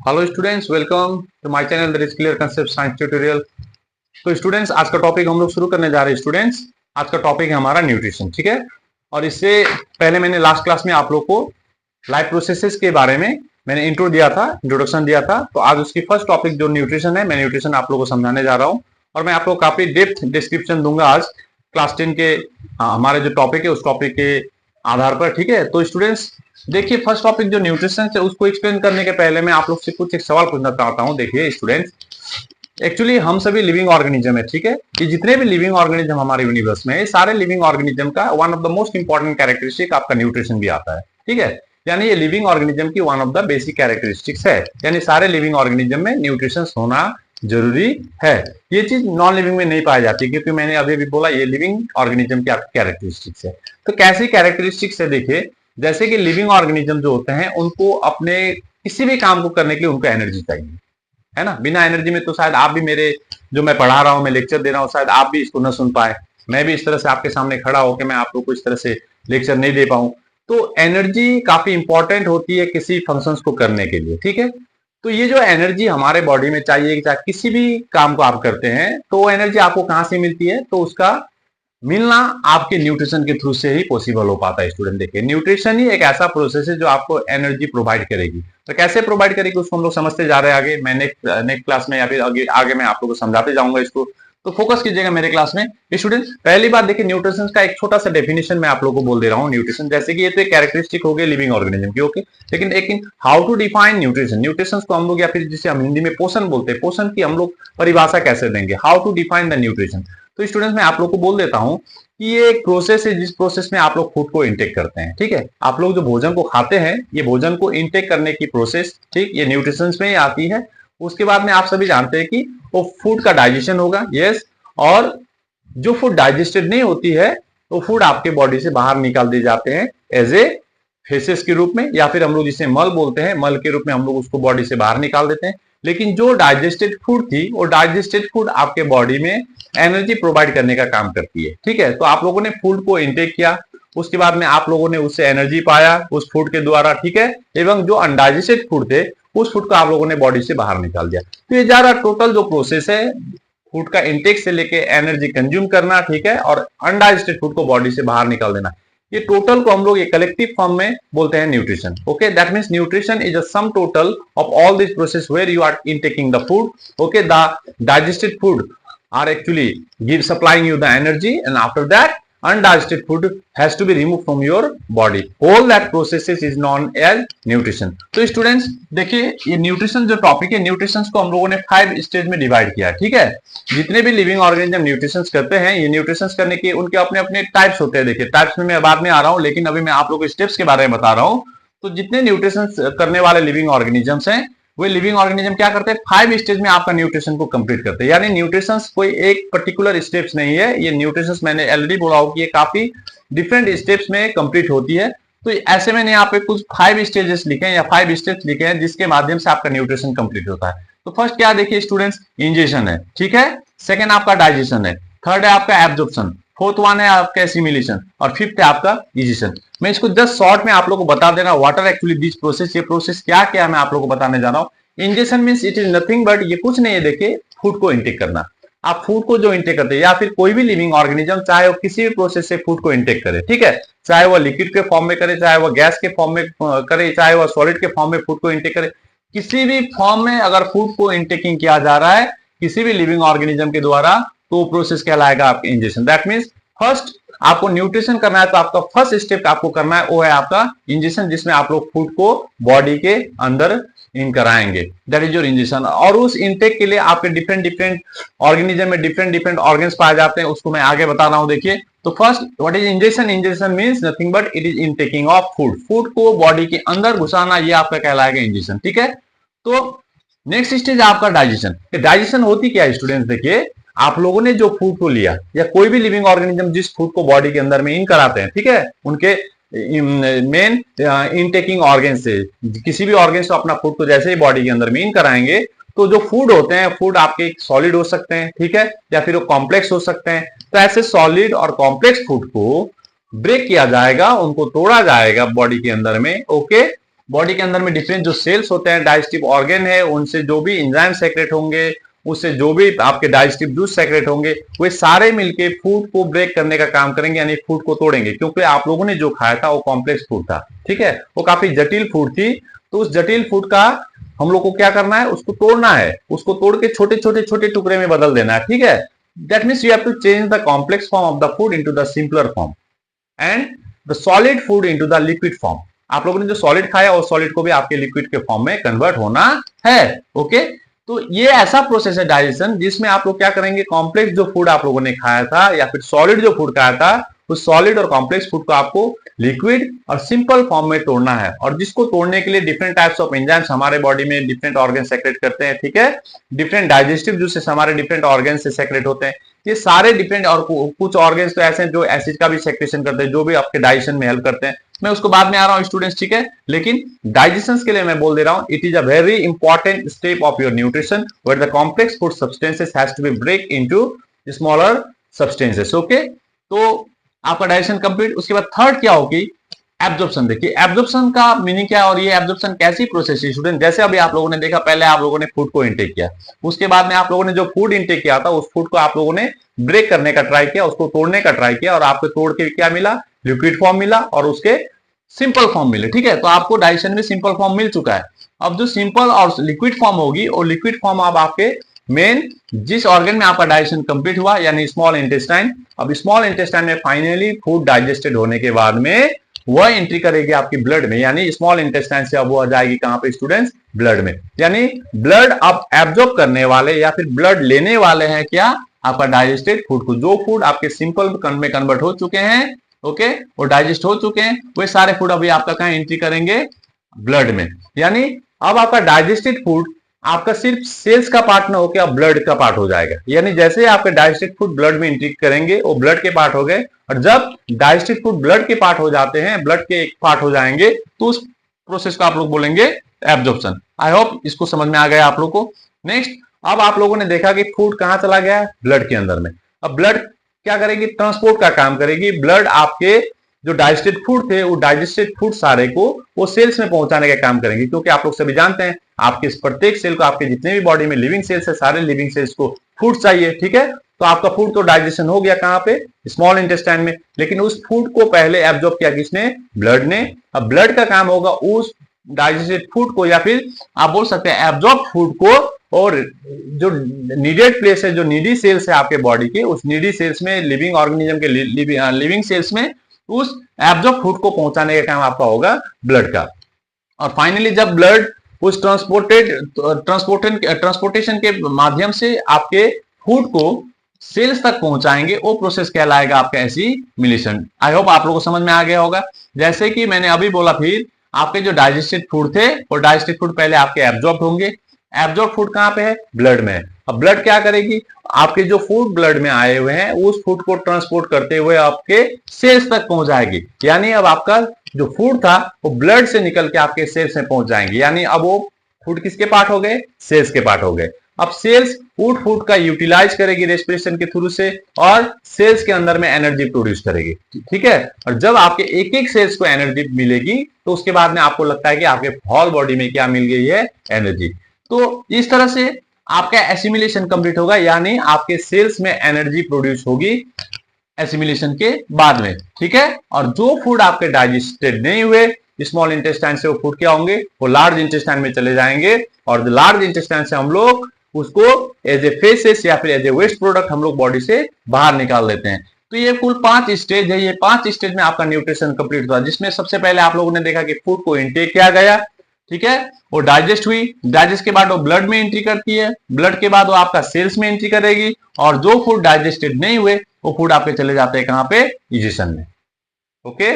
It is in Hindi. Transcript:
Hello students, welcome to my channel that is clear concept science tutorial. तो स्टूडेंट्स, आज का टॉपिक हम लोग शुरू करने जा रहे हैं। स्टूडेंट्स, आज का टॉपिक है हमारा न्यूट्रिशन, ठीक है। और इससे पहले मैंने लास्ट क्लास में आप लोग को लाइफ प्रोसेसेस के बारे में मैंने इंट्रोडक्शन दिया था। तो आज उसकी फर्स्ट टॉपिक जो न्यूट्रिशन है, मैं न्यूट्रिशन आप लोग को समझाने जा रहा हूँ और मैं आप लोग को काफी डेप्थ डिस्क्रिप्शन दूंगा आज क्लास 10 के हमारे जो टॉपिक है उस टॉपिक के आधार पर, ठीक है। तो स्टूडेंट्स देखिए, फर्स्ट टॉपिक जो न्यूट्रिशन है उसको एक्सप्लेन करने के पहले मैं आप लोग से कुछ एक सवाल पूछना चाहता हूँ। देखिए स्टूडेंट्स, एक्चुअली हम सभी लिविंग ऑर्गेनिज्म है, ठीक है। ये जितने भी लिविंग ऑर्गेनिज्म हमारे यूनिवर्स में है, सारे लिविंग ऑर्गेनिज्म का one of the most important characteristic आपका न्यूट्रिशन भी आता है, ठीक है। यानी ये लिविंग ऑर्गेनिज्म की one of the basic characteristics है, यानी सारे लिविंग ऑर्गेनिज्म में न्यूट्रिशन होना जरूरी है। ये चीज नॉन लिविंग में नहीं पाई जाती, क्योंकि मैंने अभी भी बोला ये लिविंग ऑर्गेनिज्म की आपकी कैरेक्टरिस्टिक्स है। तो कैसी कैरेक्टरिस्टिक्स है, देखिए जैसे कि लिविंग ऑर्गेनिज्म जो होते हैं उनको अपने किसी भी काम को करने के लिए उनको एनर्जी चाहिए, है ना। बिना एनर्जी में तो शायद आप भी मेरे जो मैं पढ़ा रहा हूँ, मैं लेक्चर दे रहा हूँ, शायद आप भी इसको न सुन पाए, मैं भी इस तरह से आपके सामने खड़ा होकर मैं आप लोग को इस तरह से लेक्चर नहीं दे पाऊं। तो एनर्जी काफी इंपॉर्टेंट होती है किसी फंक्शंस को करने के लिए, ठीक है। तो ये जो एनर्जी हमारे बॉडी में चाहिए, चाहे किसी भी काम को आप करते हैं, तो वो एनर्जी आपको कहां से मिलती है, तो उसका मिलना आपके न्यूट्रिशन के थ्रू से ही पॉसिबल हो पाता है। स्टूडेंट देखिए, न्यूट्रिशन ही एक ऐसा प्रोसेस है जो आपको एनर्जी प्रोवाइड करेगी। तो कैसे प्रोवाइड करेगी उसको हम लोग समझते जा रहे हैं आगे। मैं नेक्स्ट क्लास में या फिर आगे मैं आप लोगों को समझाते जाऊंगा इसको, तो फोकस कीजिएगा मेरे क्लास में। स्टूडेंट पहली बात देखिए, न्यूट्रिशन का एक छोटा सा डेफिनेशन मैं आप लोगों को बोल दे रहा हूँ। न्यूट्रिशन जैसे कि ये तो एक कैरेक्टरिस्टिक हो गई लिविंग ऑर्गेनिज्म की, ओके। लेकिन how to define nutrition, nutrition को हम लोग या फिर जिसे हम हिंदी में पोषण बोलते हैं, पोषण की हम लोग परिभाषा कैसे देंगे, how to define the nutrition. तो स्टूडेंट्स मैं आप लोग को बोल देता हूं कि ये एक प्रोसेस है जिस प्रोसेस में आप लोग फूड को इंटेक करते हैं, ठीक है। आप लोग जो भोजन को खाते हैं, ये भोजन को इंटेक करने की प्रोसेस, ठीक, ये न्यूट्रिशन में ही आती है। उसके बाद में आप सभी जानते हैं कि वो फूड का डाइजेशन होगा, यस। और जो फूड डाइजेस्टेड नहीं होती है वो फूड आपके बॉडी से बाहर निकाल दिए जाते हैं एज ए फेसेस के रूप में, या फिर हम लोग जिसे मल बोलते हैं, मल के रूप में हम लोग उसको बॉडी से बाहर निकाल देते हैं। लेकिन जो डाइजेस्टेड फूड थी, वो डाइजेस्टेड फूड आपके बॉडी में एनर्जी प्रोवाइड करने का काम करती है, ठीक है। तो आप लोगों ने फूड को इंटेक किया, उसके बाद में आप लोगों ने उससे एनर्जी पाया उस फूड के द्वारा, ठीक है। एवं जो अनडाइजेस्टेड फूड थे उस फूड को आप लोगों ने बॉडी से बाहर निकाल दिया। तो ये ज्यादा टोटल जो प्रोसेस है फूड का इंटेक से लेके एनर्जी कंज्यूम करना, ठीक है, और अनडाइजेस्टेड फूड को बॉडी से बाहर निकाल देना, ये टोटल को हम लोग ये कलेक्टिव फॉर्म में बोलते हैं nutrition, okay. That means nutrition is a sum total of all this process where you are intaking the food, okay. The digested food are actually supplying you the energy, and after that undigested food has to be removed from your body. All that processes is known as nutrition. तो स्टूडेंट्स देखिए, ये न्यूट्रिशन जो टॉपिक है, न्यूट्रिशन को हम लोगों ने 5 स्टेज में डिवाइड किया है, ठीक है। जितने भी लिविंग ऑर्गेनिज्म न्यूट्रिशन करते हैं, ये न्यूट्रिशन करने के उनके अपने अपने टाइप्स होते हैं। देखिए टाइप्स में मैं बाद में आ रहा हूँ, लेकिन अभी मैं आप लोगों को स्टेप्स के बारे में बता रहा हूँ। तो जितने न्यूट्रिशन करने वाले लिविंग ऑर्गेनिजम्स हैं, वो लिविंग ऑर्गेनिज्म क्या करते हैं, 5 स्टेज में आपका न्यूट्रिशन को कंप्लीट करते हैं। यानी न्यूट्रिशन कोई एक पर्टिकुलर स्टेप्स नहीं है, ये न्यूट्रिशन मैंने ऑलरेडी बोला हो कि ये काफी डिफरेंट स्टेप्स में कंप्लीट होती है। तो ऐसे मैंने यहाँ पे कुछ 5 स्टेजेस लिखे हैं या 5 स्टेप्स लिखे हैं जिसके माध्यम से आपका न्यूट्रिशन कंप्लीट होता है। तो फर्स्ट क्या देखिए स्टूडेंट्स, इंजेशन है, ठीक है। सेकेंड आपका डाइजेशन है, थर्ड है आपका एब्जॉर्प्शन, फोर्थ वन है आपका एसिमिलेशन, और फिफ्थ है आपका डिजेशन। मैं इसको जस्ट शॉर्ट में आप लोगों को बता देना what are actually this process, ये प्रोसेस क्या क्या मैं आप लोगों को बताने जा रहा हूँ। Ingestion means it is nothing but, ये कुछ नहीं है, देखिए फूड को इंटेक करना। आप फूड को जो इंटेक करते हैं, या फिर कोई भी लिविंग ऑर्गेनिज्म चाहे वो किसी भी प्रोसेस से फूड को इंटेक करे, ठीक है, चाहे वो लिक्विड के फॉर्म में करे, चाहे वो गैस के फॉर्म में करे, चाहे वो सॉलिड के फॉर्म में फूड को इंटेक करे, किसी भी फॉर्म में अगर फूड को इंटेकिंग किया जा रहा है किसी भी लिविंग ऑर्गेनिज्म के द्वारा, तो प्रोसेस कहलाएगा आपका इंजेशन। दैट मींस फर्स्ट आपको न्यूट्रिशन करना है, तो आपका फर्स्ट स्टेप आपको करना है वो है आपका इंजेशन, जिसमें आप लोग फूड को बॉडी के अंदर इन कराएंगे, दैट इज योर इंजेशन। और उस इनटेक के लिए आपके डिफरेंट ऑर्गेनिज्म में डिफरेंट ऑर्गन्स पाए जाते हैं, उसको मैं आगे बता रहा हूं। देखिए तो first what is ingestion, ingestion means nothing but it is intaking of food, food को बॉडी के अंदर घुसाना, ये आपका कहलाएगा इंजेशन, ठीक है। तो नेक्स्ट स्टेज आपका डाइजेशन। डाइजेशन होती क्या है स्टूडेंट्स, देखिए आप लोगों ने जो फूड को लिया, या कोई भी लिविंग ऑर्गेनिज्म जिस फूड को बॉडी के अंदर में इन कराते हैं, ठीक है, उनके मेन इनटेकिंग ऑर्गन से, किसी भी ऑर्गन से अपना फूड को जैसे ही बॉडी के अंदर में इन कराएंगे, तो जो फूड होते हैं, फूड आपके सॉलिड हो सकते हैं, ठीक है, या फिर वो कॉम्प्लेक्स हो सकते हैं। तो ऐसे सॉलिड और कॉम्प्लेक्स फूड को ब्रेक किया जाएगा, उनको तोड़ा जाएगा बॉडी के अंदर में, ओके। बॉडी के अंदर में डिफरेंट जो सेल्स होते हैं, डाइजेस्टिव ऑर्गन है, उनसे जो भी एंजाइम सेक्रेट होंगे, उससे जो भी आपके डाइजेस्टिव जूस सेक्रेट होंगे, वे सारे मिलके फूड को ब्रेक करने का काम करेंगे, यानी फूड को तोड़ेंगे। क्योंकि आप लोगों ने जो खाया था वो कॉम्प्लेक्स फूड था, ठीक है, वो काफी जटिल फूड थी। तो उस जटिल फूड का हम लोग को क्या करना है, उसको तोड़ना है, उसको तोड़ के छोटे छोटे छोटे टुकड़े में बदल देना है, ठीक है। That means you have to change the complex form of the food into the simpler form and the solid food into the liquid form. आप लोगों ने जो सॉलिड खाया उस सॉलिड को भी आपके लिक्विड के फॉर्म में कन्वर्ट होना है, ओके। तो ये ऐसा प्रोसेस है डाइजेशन जिसमें आप लोग क्या करेंगे, कॉम्प्लेक्स जो फूड आप लोगों ने खाया था या फिर सॉलिड जो फूड खाया था, उस सॉलिड और कॉम्प्लेक्स फूड को आपको लिक्विड और सिंपल फॉर्म में तोड़ना है। और जिसको तोड़ने के लिए डिफरेंट टाइप्स ऑफ एंजाइम्स हमारे बॉडी में डिफरेंट ऑर्गन सेक्रेट करते हैं, ठीक है। डिफरेंट डाइजेस्टिव जूसेस हमारे डिफरेंट ऑर्गन से सेक्रेट होते हैं। ये सारे डिफरेंट, और कुछ ऑर्गन्स तो ऐसे हैं जो एसिड का भी सेक्रेशन करते हैं, जो भी आपके डाइजेशन में हेल्प करते हैं। मैं उसको बाद में आ रहा हूं स्टूडेंट्स, ठीक है। लेकिन डाइजेशन के लिए मैं बोल दे रहा हूं, it is a very important step of your nutrition where the complex food substances has to be break into smaller substances, okay. तो आपका डाइजेशन कंप्लीट। उसके बाद थर्ड क्या होगी, एब्जॉर्प्शन। देखिए एब्जॉर्प्शन का मीनिंग क्या है और ये एब्जॉर्प्शन कैसी प्रोसेस है स्टूडेंट। जैसे अभी आप लोगों ने देखा, पहले आप लोगों ने फूड को इंटेक किया, उसके बाद में आप लोगों ने जो फूड इंटेक किया था उस फूड को आप लोगों ने ब्रेक करने का ट्राई किया, उसको तोड़ने का ट्राई किया, और आपको तोड़ के क्या मिला, लिक्विड फॉर्म मिला और उसके सिंपल फॉर्म मिले, ठीक है। तो आपको डाइजेशन में सिंपल फॉर्म मिल चुका है। अब जो सिंपल और लिक्विड फॉर्म होगी, और लिक्विड फॉर्म अब आपके मेन जिस ऑर्गन में आपका डाइजेशन कंप्लीट हुआ, यानी स्मॉल इंटेस्टाइन। अब स्मॉल इंटेस्टाइन में फाइनली फूड डाइजेस्टेड होने के बाद में वह एंट्री करेगी आपकी ब्लड में, यानी स्मॉल इंटेस्टाइन से अब वो आ जाएगी कहां पे स्टूडेंट्स, ब्लड में। यानी ब्लड अब एब्जॉर्ब करने वाले या फिर ब्लड लेने वाले हैं क्या, आपका डाइजेस्टेड फूड को। जो फूड आपके सिंपल में कन्वर्ट हो चुके हैं, ओके, वो डाइजेस्ट हो चुके हैं, वे सारे फूड अभी आपका कहां एंट्री करेंगे, ब्लड में। यानी अब आपका डाइजेस्टेड फूड आपका सिर्फ सेल्स का पार्ट ना होकर ब्लड का पार्ट हो जाएगा। यानी जैसे आपके डाइजेस्टेड फूड ब्लड में एंट्री करेंगे, वो ब्लड के पार्ट हो गए, और जब डाइजेस्टेड फूड ब्लड के पार्ट हो जाते हैं, ब्लड के एक पार्ट हो जाएंगे, तो उस प्रोसेस को आप लोग बोलेंगे एब्जॉर्प्शन। आई होप इसको समझ में आ गया आप लोग को। नेक्स्ट, अब आप लोगों ने देखा कि फूड कहां चला गया, ब्लड के अंदर में। अब ब्लड क्या करेगी, ट्रांसपोर्ट का काम करेगी। ब्लड आपके जो डाइजेस्टेड फूड थे, वो डाइजेस्टेड फूड सारे को वो सेल्स में पहुंचाने का काम करेंगे। क्योंकि आप लोग सभी जानते हैं, आपके प्रत्येक सेल को, आपके जितने भी बॉडी में लिविंग सेल्स है, सारे लिविंग सेल्स को फूड चाहिए, ठीक है। तो आपका फूड तो डाइजेशन हो गया कहां पे, स्मॉल इंटेस्टाइन में। लेकिन उस फूड को पहले एब्जॉर्ब किया किसने, ब्लड ने। अब ब्लड का काम होगा उस डाइजेस्टेड फूड को, या फिर आप बोल सकते हैं एब्जॉर्ब फूड को, और जो नीडेड प्लेस है, जो नीडी सेल्स है आपके बॉडी के, उस नीडी सेल्स में, लिविंग ऑर्गेनिज्म के लिविंग सेल्स में, उस एब्जॉर्ब फूड को पहुंचाने का काम आपका होगा ब्लड का। और फाइनली जब ब्लड उस ट्रांसपोर्टेशन के माध्यम से आपके फूड को सेल्स तक पहुंचाएंगे, वो प्रोसेस कहलाएगा आपका एसिमिलेशन। आई होप आप लोगों को समझ में आ गया होगा। जैसे कि मैंने अभी बोला, फिर आपके जो डाइजेस्टेड फूड थे, वो डाइजेस्टेड फूड पहले आपके एब्जॉर्ब होंगे। एब्जॉर्ब फूड कहां पे है, ब्लड में है। अब ब्लड क्या करेगी, आपके जो फूड ब्लड में आए हुए हैं उस फूड को ट्रांसपोर्ट करते हुए आपके सेल्स तक पहुंचाएगी। यानी अब आपका जो फूड था वो ब्लड से निकल के आपके सेल्स में पहुंच जाएंगे। यानी अब वो फूड किसके पार्ट हो गए, सेल्स के पार्ट हो गए। अब सेल्स फूड का यूटिलाइज करेगी रेस्पिरेशन के थ्रू से, और सेल्स के अंदर में एनर्जी प्रोड्यूस करेगी, ठीक है। और जब आपके एक एक सेल्स को एनर्जी मिलेगी, तो उसके बाद में आपको लगता है कि आपके होल बॉडी में क्या मिल गई है, एनर्जी। तो इस तरह से आपका एसिमिलेशन कंप्लीट होगा, यानी आपके सेल्स में एनर्जी प्रोड्यूस होगी एसिमिलेशन के बाद में, ठीक है। और जो फूड आपके डाइजेस्टेड नहीं हुए स्मॉल इंटेस्टाइन से, वो फूड क्या होंगे, वो लार्ज इंटेस्टाइन में चले जाएंगे, और लार्ज इंटेस्टाइन से हम लोग उसको एज ए फेसेस या फिर एज ए वेस्ट प्रोडक्ट हम लोग बॉडी से बाहर निकाल देते हैं। तो ये कुल 5 स्टेज है। ये 5 स्टेज में आपका न्यूट्रिशन कंप्लीट हुआ, जिसमें सबसे पहले आप लोगों ने देखा कि फूड को इंटेक किया गया, ठीक है, वो डाइजेस्ट हुई। डाइजेस्ट के बाद वो ब्लड में एंट्री करती है, ब्लड के बाद वो आपका सेल्स में एंट्री करेगी, और जो फूड डाइजेस्टेड नहीं हुए वो फूड आपके चले जाते हैं कहां पे, इजेशन में, ओके।